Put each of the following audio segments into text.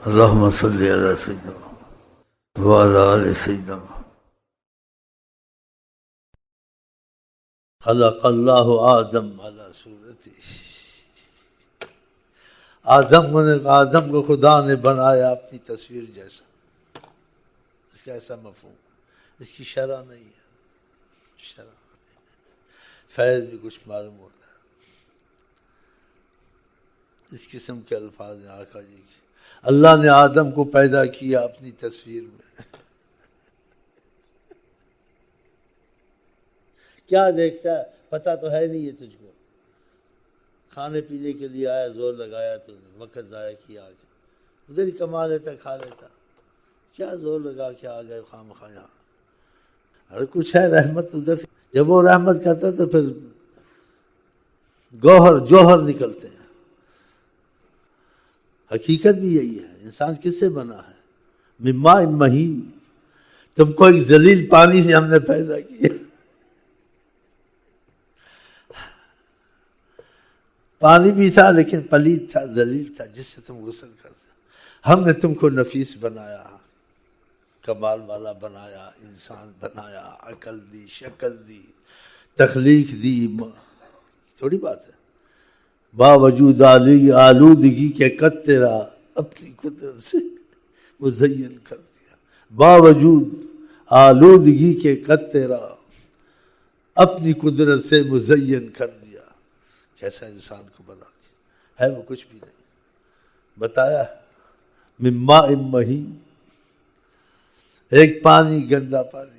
اللہم صلی علی سیدنا وعلی آل سیدنا. خلق اللہ آدم علی صورتی. آدم کو خدا نے بنایا اپنی تصویر جیسا. اس کا ایسا مفہوم، اس کی شرح نہیں ہے. شرح فیض بھی کچھ معلوم ہوتا ہے. اس قسم کے الفاظ ہیں آقا جی کے. اللہ نے آدم کو پیدا کیا اپنی تصویر میں. کیا دیکھتا ہے پتہ تو ہے نہیں ہے تجھ کو. کھانے پینے کے لیے آیا، زور لگایا تو وقت ضائع کیا. آگے ادھر ہی کما لیتا کھا لیتا. کیا زور لگا کے آ گئے خام خواہ یہاں. ہر کچھ ہے رحمت ادھر سے. جب وہ رحمت کرتا تو پھر جوہر نکلتے ہیں. حقیقت بھی یہی ہے. انسان کس سے بنا ہے؟ من ماء مہین. تم کو ایک ذلیل پانی سے ہم نے پیدا کیا. پانی بھی تھا لیکن پلید تھا، ذلیل تھا، جس سے تم غسل کرتے. ہم نے تم کو نفیس بنایا، کمال والا بنایا، انسان بنایا، عقل دی، شکل دی، تخلیق دی. تھوڑی بات ہے. باوجود آلودگی کے قد تیرا اپنی قدرت سے مزین کر دیا. باوجود آلودگی کے قد تیرا اپنی قدرت سے مزین کر دیا. کیسا انسان کو بنا دیا ہے. وہ کچھ بھی نہیں بتایا. من ماء مہین، ایک پانی، گندا پانی.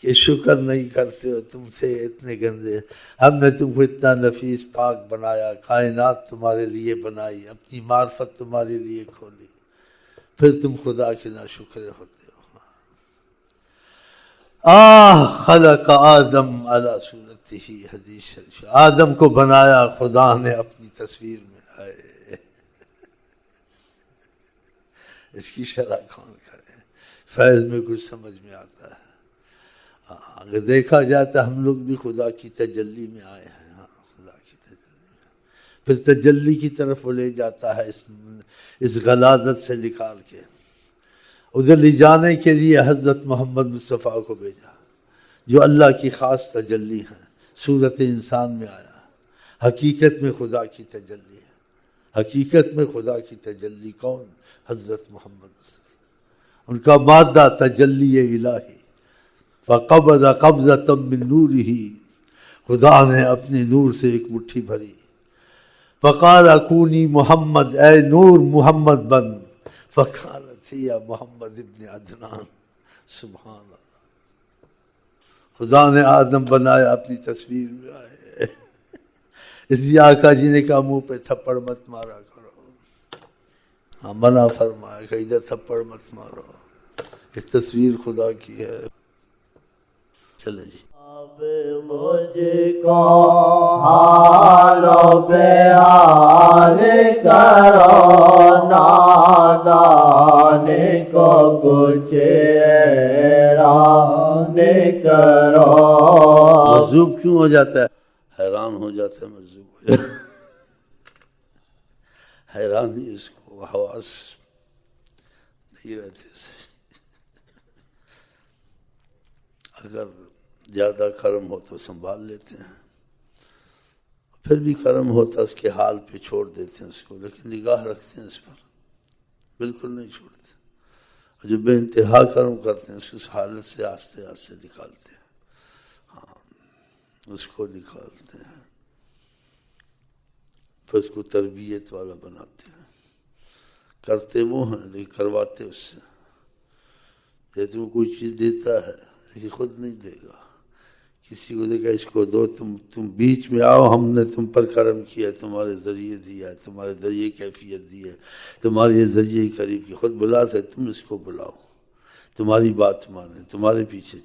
کہ شکر نہیں کرتے ہو، تم تھے اتنے گندے. ہم نے تم کو اتنا نفیس پاک بنایا، کائنات تمہارے لیے بنائی، اپنی معرفت تمہارے لیے کھولی، پھر تم خدا کے ناشکرے ہوتے ہو. خلق آدم علی صورتہ. حدیث شریف. آدم کو بنایا خدا نے اپنی تصویر میں. اس کی شرح کون کرے. فیض میں کچھ سمجھ میں آتا ہے. اگر دیکھا جائے تو ہم لوگ بھی خدا کی تجلی میں آئے ہیں. خدا کی تجلی میں پھر تجلی کی طرف وہ لے جاتا ہے اس غلاظت سے نکال کے. ادھر لے جانے کے لیے حضرت محمد مصطفیٰ کو بھیجا جو اللہ کی خاص تجلی ہے. صورت انسان میں آیا. حقیقت میں خدا کی تجلی ہے. حقیقت میں خدا کی تجلی کون؟ حضرت محمد مصطفیٰ. ان کا مادہ تجلی الہی. فقبض قبضۃ من نورہ. خدا نے اپنے نور سے ایک مٹھی بھری. فقال کونی محمد، اے نور محمد بن. فقالت یا محمد ابن عدنان. سبحان اللہ. خدا نے آدم بنایا اپنی تصویر میں آئے. اس لیے آقا جی نے کہا منہ پہ تھپڑ مت مارا کرو. ہاں منع فرمایا کہ ادھر تھپڑ مت مارو، یہ تصویر خدا کی ہے. چلے جی. اب مجھ کو حال و بیان کرو، نادان کو کچھ حیران کرو. مجذوب کیوں ہو جاتا ہے؟ حیران ہو جاتا ہے. مجذوب ہو جاتا ہے. حیرانی اس کو حواس نہیں رہتے سے. اگر زیادہ کرم ہو تو سنبھال لیتے ہیں، پھر بھی کرم ہوتا اس کے حال پہ چھوڑ دیتے ہیں اس کو، لیکن نگاہ رکھتے ہیں اس پر، بالکل نہیں چھوڑتے. اور جو بے انتہا کرم کرتے ہیں اس حالت سے آہستہ آہستہ نکالتے ہیں. ہاں اس کو نکالتے ہیں، پھر اس کو تربیت والا بناتے ہیں. کرتے وہ ہیں لیکن کرواتے اس سے. یہ تم کوئی چیز دیتا ہے لیکن خود نہیں دے گا. کسی کو دیکھا اس کو دو، تم بیچ میں آؤ، ہم نے تم پر کرم کیا، تمہارے ذریعے دیا ہے، تمہارے ذریعے کیفیت دی ہے، تمہارے ذریعے قریب کی. خود بلا سے تم اس کو بلاؤ، تمہاری بات مانے، تمہارے پیچھے.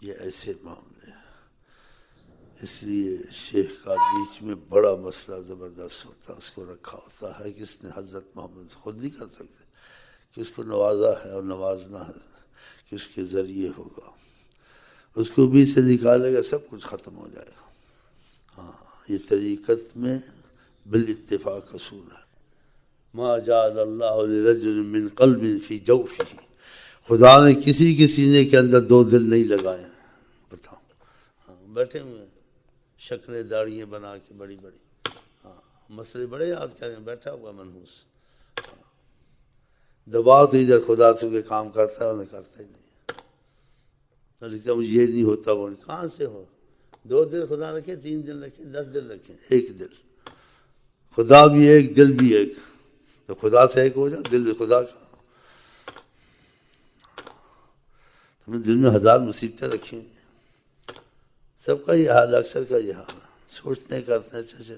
یہ ایسے معاملے ہیں. اس لیے شیخ کا بیچ میں بڑا مسئلہ زبردست ہوتا ہے، اس کو رکھا ہوتا ہے کہ اس نے حضرت محمد خود نہیں کر سکتے، کہ اس کو نوازا ہے اور نوازنا ہے کہ اس کے ذریعے ہوگا. اس کو بیچ سے نکالے گا سب کچھ ختم ہو جائے گا. ہاں یہ طریقت میں بالاتفاق اصول ہے. ما جعل اللہ لرجل من قلب فی جوفہ، خدا نے کسی کے سینے کے اندر دو دل نہیں لگائے. بتاؤ، بیٹھے ہوئے ہیں شکلیں داڑیاں بنا کے بڑی بڑی، مسئلے بڑے یاد کریں، بیٹھا ہوا منحوس، دباؤ تو ادھر خدا سے کے کام کرتا ہے اور کرتا ہی نہیں. لکھتا مجھے یہ نہیں ہوتا وہ نہیں. کہاں سے ہو؟ دو دل خدا رکھے، 3 دل رکھے، 10 دل رکھے، ایک دل. خدا بھی ایک، دل بھی ایک، تو خدا سے ایک ہو جا، دل بھی خدا کا. تم نے دل میں 1000 مصیبتیں رکھی ہیں. سب کا یہ حال، اکثر کا یہ حال، سوچتے کرتے ہیں. اچھا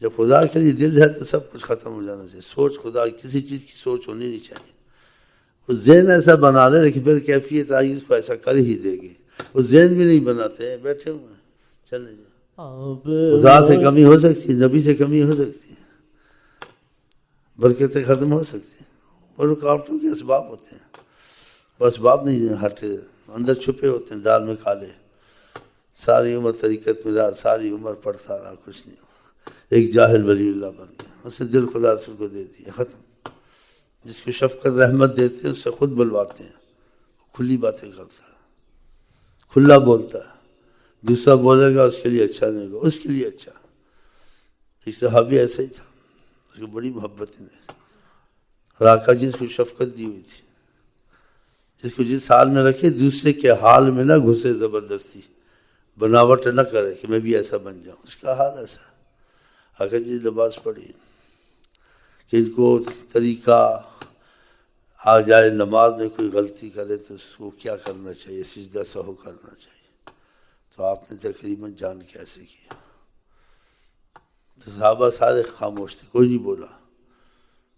جب خدا کے لیے دل ہے تو سب کچھ ختم ہو جانا چاہیے. سوچ خدا کسی چیز کی سوچ ہونی نہیں چاہیے. وہ ذہن ایسا بنا لے لیکن پھر کیفیت آئی اس کو ایسا کر ہی دے گی. وہ ذہن بھی نہیں بناتے ہیں، بیٹھے ہوئے ہیں. چلیں جی، خدا سے کمی ہو سکتی ہے، نبی سے کمی ہو سکتی ہے، برکتیں ختم ہو سکتی ہیں. اور رکاوٹوں کے اسباب ہوتے ہیں. وہ اسباب نہیں ہٹے، اندر چھپے ہوتے ہیں. دال میں کھالے، ساری عمر طریقت میں رہا، ساری عمر پڑھتا رہا، کچھ نہیں ہوا. ایک جاہل ولی اللہ بن گیا، اسے دل خدا رسول کو دے دیا، ختم. جس کو شفقت رحمت دیتے ہیں اس سے خود بلواتے ہیں. کھلی باتیں کرتا ہے، کھلا بولتا ہے. دوسرا بولے گا اس کے لیے اچھا نہیں ہوگا، اس کے لیے اچھا. ایک صحابی ایسا ہی تھا، اس کو بڑی محبت ہے. اور آقا جی اس کو شفقت دی ہوئی تھی، جس کو جس حال میں رکھے دوسرے کے حال میں نہ گھسے، زبردستی بناوٹ نہ کرے کہ میں بھی ایسا بن جاؤں. اس کا حال ایسا. آقا جی لباس پڑھی کہ ان کو طریقہ آ جائے، نماز میں کوئی غلطی کرے تو اس کو کیا کرنا چاہیے، سجدہ سہو کرنا چاہیے. تو آپ نے تقریباً جان کے ایسے کیا. تو صحابہ سارے خاموش تھے، کوئی نہیں بولا.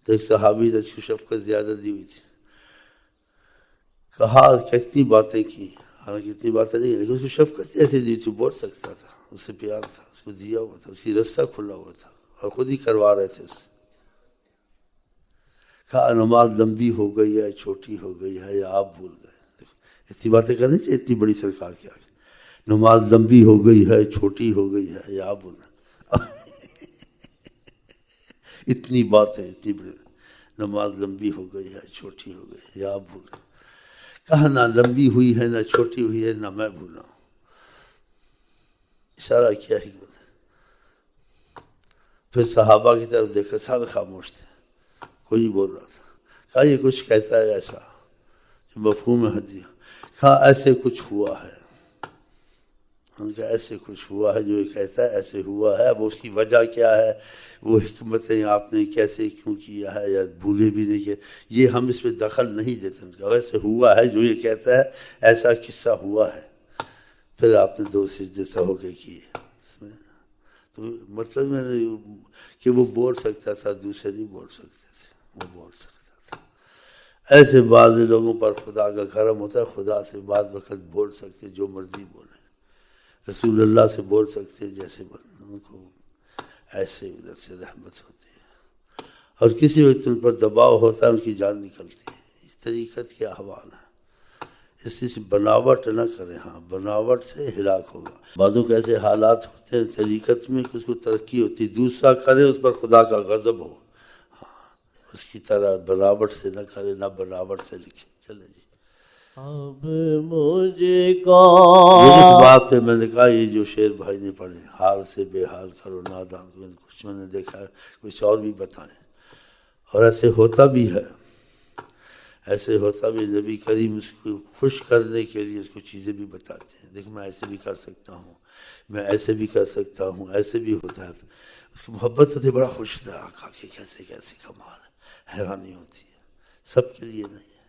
تو ایک صحابی نے اس کو شفقت زیادہ دی ہوئی تھی، کہا کتنی باتیں کی، حالانکہ اتنی باتیں نہیں، لیکن اس کو شفقت ایسے دی تھی، بول سکتا تھا. اس سے پیار تھا، اس کو دیا ہوا تھا، اس کی رستہ کھلا ہوا تھا اور خود ہی کروا رہے تھے اس سے. کہا نماز لمبی ہو گئی ہے، چھوٹی ہو گئی ہے، یا آپ بھول گئے. اتنی باتیں کرنی چاہیے اتنی بڑی سرکار کے آگے. نماز لمبی ہو گئی ہے، چھوٹی ہو گئی ہے، یا آپ بھول گئے. اتنی باتیں، اتنی بڑی. نماز لمبی ہو گئی ہے، چھوٹی ہو گئی ہے، یا آپ بھول گئے. کہا نہ لمبی ہوئی ہے، نہ چھوٹی ہوئی ہے، نہ میں بھولا ہوں. اشارہ کیا حکمت. پھر صحابہ کی طرف دیکھا، سارے خاموش تھے، کوئی نہیں بول رہا تھا. کہا یہ کچھ کہتا ہے ایسا مفہوم ہے حدیث. کہا ایسے کچھ ہوا ہے. ان کا ایسے کچھ ہوا ہے، جو یہ کہتا ہے ایسے ہوا ہے. اب اس کی وجہ کیا ہے، وہ حکمتیں آپ نے کیسے کیوں کیا ہے، یا بھولے بھی نہیں کہ یہ ہم اس پہ دخل نہیں دیتے. ان کا ویسے ہوا ہے جو یہ کہتا ہے، ایسا قصہ ہوا ہے. پھر آپ نے 2 سجدے سہو کے کیے. تو مطلب میں نے کہ وہ بول سکتا تھا، دوسرے نہیں بول سکتے تھے، وہ بول سکتا تھا. ایسے بعض لوگوں پر خدا کا کرم ہوتا ہے، خدا سے بعض وقت بول سکتے جو مرضی بولیں. رسول اللہ سے بول سکتے جیسے ان کو ایسے ادھر سے رحمت ہوتی ہے. اور کسی وقت ان پر دباؤ ہوتا ہے، ان کی جان نکلتی ہے. اس طریقت کے احوال ہیں. اس سے بناوٹ نہ کریں. ہاں بناوٹ سے ہلاک ہوگا. بعضوں کے ایسے حالات ہوتے ہیں طریقت میں کہ اس کو ترقی ہوتی، دوسرا کرے اس پر خدا کا غضب ہو. ہاں اس کی طرح بناوٹ سے نہ کرے، نہ بناوٹ سے لکھے. چلے جی. اب مجھ کو یہ اس بات پہ میں نے کہا یہ جو شعر بھائی نے پڑھے، حال سے بے حال کرو نادان کو، کچھ میں نے دیکھا ہے کچھ اور بھی بتائیں. اور ایسے ہوتا بھی ہے، ایسے ہوتا بھی. نبی کریم اس کو خوش کرنے کے لیے اس کو چیزیں بھی بتاتے ہیں. دیکھ میں ایسے بھی کر سکتا ہوں، میں ایسے بھی کر سکتا ہوں، ایسے بھی ہوتا ہے. اس کی محبت ہوتی ہے، بڑا خوش تھا آقا کہ کیسے کیسے کمال ہے. حیرانی ہوتی ہے. سب کے لیے نہیں ہے،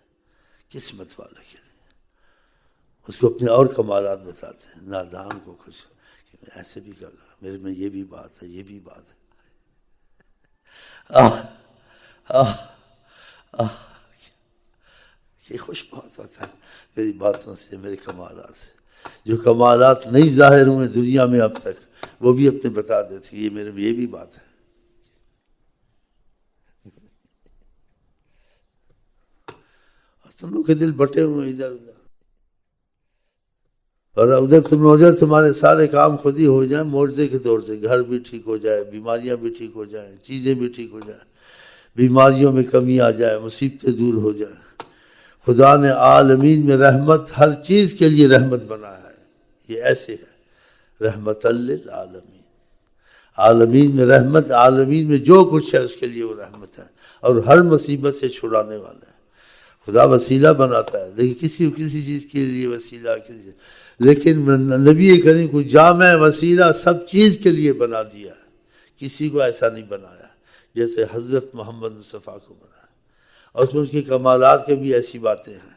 قسمت والے کے لیے. اس کو اپنے اور کمالات بتاتے ہیں. نادان کو خوش کہ میں ایسے بھی کر رہا، میرے میں یہ بھی بات ہے، یہ بھی بات ہے. یہ خوش بہت ہوتا ہے میری باتوں سے، میرے کمالات سے. جو کمالات نہیں ظاہر ہوئے دنیا میں اب تک، وہ بھی اپنے بتا دیتے یہ میرے میں یہ بھی بات ہے. اور تم لوگ کے دل بٹے ہوئے ادھر ادھر. اور ادھر تم ادھر تمہارے سارے کام خود ہی ہو جائیں معجزے کے طور سے، گھر بھی ٹھیک ہو جائے، بیماریاں بھی ٹھیک ہو جائیں، چیزیں بھی ٹھیک ہو جائیں، بیماریوں میں کمی آ جائے، مصیبتیں دور ہو جائیں۔ خدا نے عالمین میں رحمت ہر چیز کے لیے رحمت بنایا ہے، یہ ایسے ہے رحمت للعالمین، عالمین میں رحمت، عالمین میں جو کچھ ہے اس کے لیے وہ رحمت ہے، اور ہر مصیبت سے چھڑانے والا ہے۔ خدا وسیلہ بناتا ہے، لیکن کسی چیز کے لیے وسیلہ کسی، لیکن نبی کریم کو جامع وسیلہ سب چیز کے لیے بنا دیا ہے، کسی کو ایسا نہیں بنایا جیسے حضرت محمد مصطفیٰ کو بنایا، اور اس میں اس کے کمالات کے بھی ایسی باتیں ہیں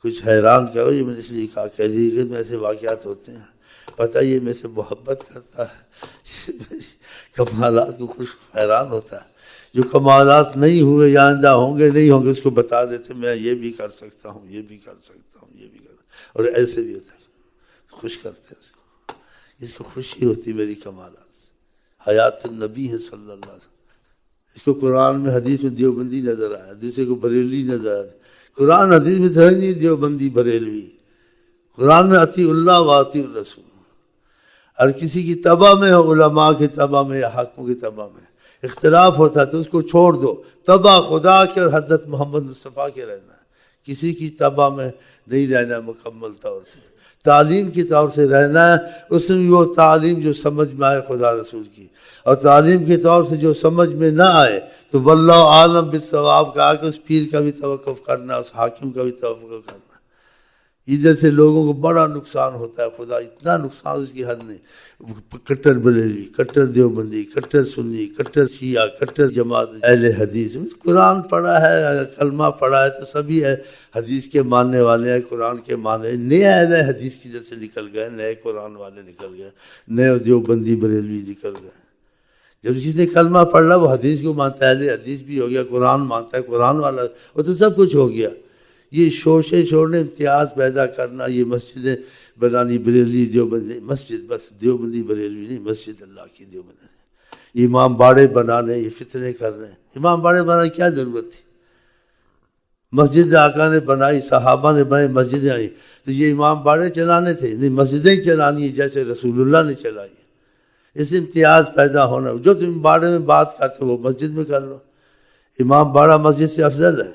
کچھ حیران کرو۔ یہ میں نے اس لیے کہا کہ حقیقت میں ایسے واقعات ہوتے ہیں، پتہ یہ میں سے محبت کرتا ہے کمالات کو خوش حیران ہوتا ہے، جو کمالات نہیں ہوئے یا آئندہ ہوں گے نہیں ہوں گے اس کو بتا دیتے میں یہ بھی کر سکتا ہوں، یہ بھی کر سکتا ہوں، یہ بھی کر سکتا ہوں، اور ایسے بھی ہوتا ہے، خوش کرتے ہیں اس کو خوشی ہوتی میری کمالات سے۔ حیات النبی ہے صلی اللہ علیہ وسلم، اس کو قرآن میں حدیث میں دیوبندی نظر آیا، دوسرے کو بریلوی نظر آیا، قرآن حدیث میں تو ہے نہیں دیوبندی بریلوی، قرآن میں اطیع اللہ و اطیع الرسول، ہر کسی کی تبع میں ہو، علماء کی تبع میں یا حاکموں کی تبع میں اختلاف ہوتا ہے تو اس کو چھوڑ دو، تبع خدا کے اور حضرت محمد مصطفیٰ کے رہنا ہے، کسی کی تبع میں نہیں رہنا، مکمل طور سے تعلیم کی طور سے رہنا ہے، اس میں وہ تعلیم جو سمجھ میں آئے خدا رسول کی، اور تعلیم کے طور سے جو سمجھ میں نہ آئے تو واللہ عالم بالصواب کہا کہ اس پیر کا بھی توقف کرنا، اس حاکم کا بھی توقف کرنا۔ ادھر سے لوگوں کو بڑا نقصان ہوتا ہے، خدا اتنا نقصان اس کی حد نہیں، کٹر بریلوی، کٹر دیوبندی، کٹر سنی، کٹر شیعہ، کٹر جماعت اہل حدیث، قرآن پڑھا ہے، کلمہ پڑھا ہے تو سبھی ہے حدیث کے ماننے والے ہیں، قرآن کے ماننے، نئے اہل حدیث کی جیسے نکل گئے، نئے قرآن والے نکل گئے، نئے دیوبندی بریلوی نکل گئے۔ جب جس نے کلمہ پڑھ لا وہ حدیث کو مانتا ہے، اہل حدیث بھی ہو گیا، قرآن مانتا ہے، قرآن والا، وہ تو سب کچھ ہو گیا۔ یہ شوشے چھوڑنے، امتیاز پیدا کرنا، یہ مسجدیں بنانی، بریلوی دیوبندی مسجد، بس دیوبندی بریلوی نہیں، مسجد اللہ کی دیوبندی، یہ امام باڑے بنانے، یہ فتنے کرنے، امام باڑے بنانے کیا ضرورت تھی؟ مسجد آقا نے بنائی، صحابہ نے بنائی، مسجدیں آئیں تو یہ امام باڑے چلانے تھے؟ نہیں، مسجدیں ہی چلانی جیسے رسول اللہ نے چلائی۔ اس امتیاز پیدا ہونا، جو تم باڑے میں بات کرتے ہو وہ مسجد میں کر لو، امام باڑہ مسجد سے افضل ہے؟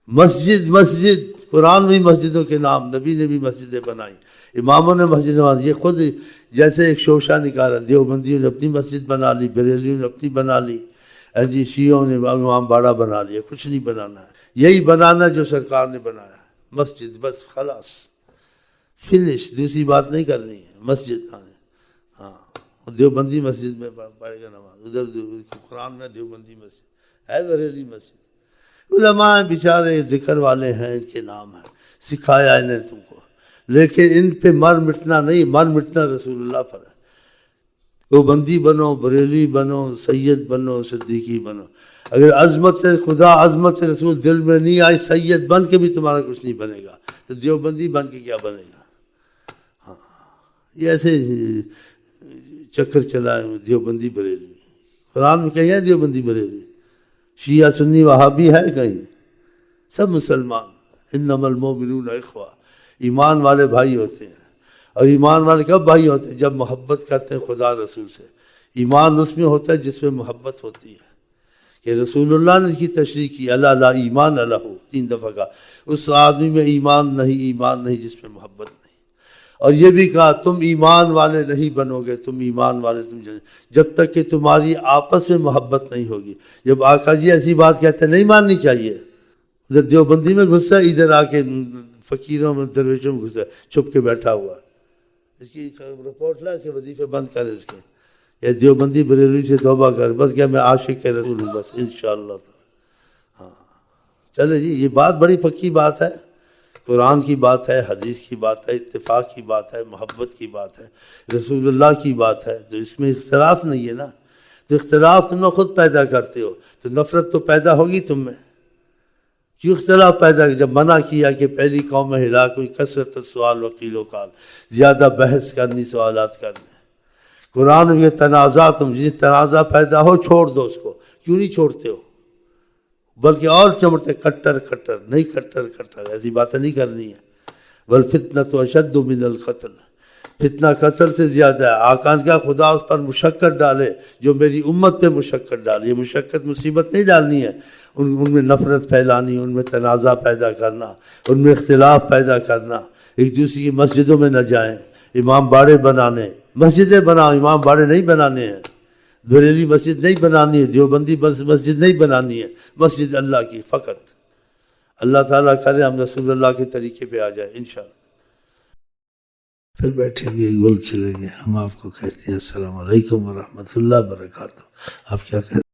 مسجد قرآن میں مسجدوں کے نام، نبی نے بھی مسجدیں بنائی، اماموں نے مسجدیں بنائی، یہ خود جیسے ایک شوشہ نکالا، دیوبندیوں نے اپنی مسجد بنا لی، بریلیوں نے اپنی بنا لی، جی شیعوں نے امام باڑہ بنا لیا، کچھ نہیں بنانا ہے، یہی بنانا جو سرکار نے بنایا، مسجد، بس خلاص فنش، دوسری بات نہیں کرنی ہے، مسجد۔ ہاں دیوبندی مسجد میں پڑھے گا نماز، ادھر قرآن میں دیوبندی مسجد ہے، بریلی مسجد، علماء بیچارے ذکر والے ہیں، ان کے نام ہیں، سکھایا انہیں تم کو، لیکن ان پہ مر مٹنا نہیں، مر مٹنا رسول اللہ پر ہے۔ دیوبندی بنو، بریلوی بنو، سید بنو، صدیقی بنو، اگر عظمت سے خدا، عظمت سے رسول دل میں نہیں آئی، سید بن کے بھی تمہارا کچھ نہیں بنے گا، تو دیوبندی بن کے کیا بنے گا؟ ہاں یہ ایسے چکر چلائے دیوبندی بریلوی، قرآن میں کہیں ہے دیوبندی بریلوی؟ شیعہ سنی وہابی ہے کہیں؟ سب مسلمان، انما المؤمنون اخوہ، ایمان والے بھائی ہوتے ہیں، اور ایمان والے کب بھائی ہوتے ہیں؟ جب محبت کرتے ہیں خدا رسول سے۔ ایمان اس میں ہوتا ہے جس میں محبت ہوتی ہے، کہ رسول اللہ نے اس کی تشریح کی، اللہ لا ایمان لہ، 3 دفعہ کہا، اس آدمی میں ایمان نہیں جس میں محبت نہیں، اور یہ بھی کہا تم ایمان والے نہیں بنو گے، تم ایمان والے جب تک کہ تمہاری آپس میں محبت نہیں ہوگی۔ جب آقا جی ایسی بات کہتے ہیں نہیں ماننی چاہیے، ادھر دیوبندی میں گھسا، ادھر آ کے فقیروں میں، درویشوں میں گھسا، چھپ کے بیٹھا ہوا، اس کی رپورٹ لا، اس کے وظیفے بند کر، اس کے یا دیوبندی بریلوی سے توبہ کر، بس کیا میں عاشق کے رسول ہوں، بس انشاءاللہ۔ ہاں چلے جی، یہ بات بڑی پکی بات ہے، قرآن کی بات ہے، حدیث کی بات ہے، اتفاق کی بات ہے، محبت کی بات ہے، رسول اللہ کی بات ہے، تو اس میں اختلاف نہیں ہے نا، تو اختلاف تم نے خود پیدا کرتے ہو، تو نفرت تو پیدا ہوگی تم میں، کیوں اختلاف پیدا کیا؟ جب منع کیا کہ پہلی قوم میں ہلاک ہوئی، کثرت السؤال وقیل و قال، زیادہ بحث کرنی، سوالات کرنے، قرآن میں یہ تنازع، تم جس تنازع پیدا ہو چھوڑ دو اس کو، کیوں نہیں چھوڑتے ہو؟ بلکہ اور چمڑتے، کٹر نہیں، کٹر ایسی باتیں نہیں کرنی ہے، والفتنۃ اشد من القتل، فتنہ قتل سے زیادہ ہے۔ آقا نے کہا خدا اس پر مشقت ڈالے جو میری امت پہ مشقت ڈالے۔ یہ مشقت مصیبت نہیں ڈالنی ہے، ان میں نفرت پھیلانی، ان میں تنازع پیدا کرنا، ان میں اختلاف پیدا کرنا، ایک دوسرے کی مسجدوں میں نہ جائیں، امام باڑے بنانے، مسجدیں بناؤ، امام باڑے نہیں بنانے ہیں، بریلی مسجد نہیں بنانی ہے، دیوبندی مسجد نہیں بنانی ہے، مسجد اللہ کی فقط۔ اللہ تعالیٰ کرے ہم رسول اللہ کے طریقے پہ آ جائیں انشاءاللہ۔ پھر بیٹھیں گے، گل کھلیں گے۔ ہم آپ کو کہتے ہیں السلام علیکم ورحمۃ اللہ وبرکاتہ۔ آپ کیا کہتے ہیں؟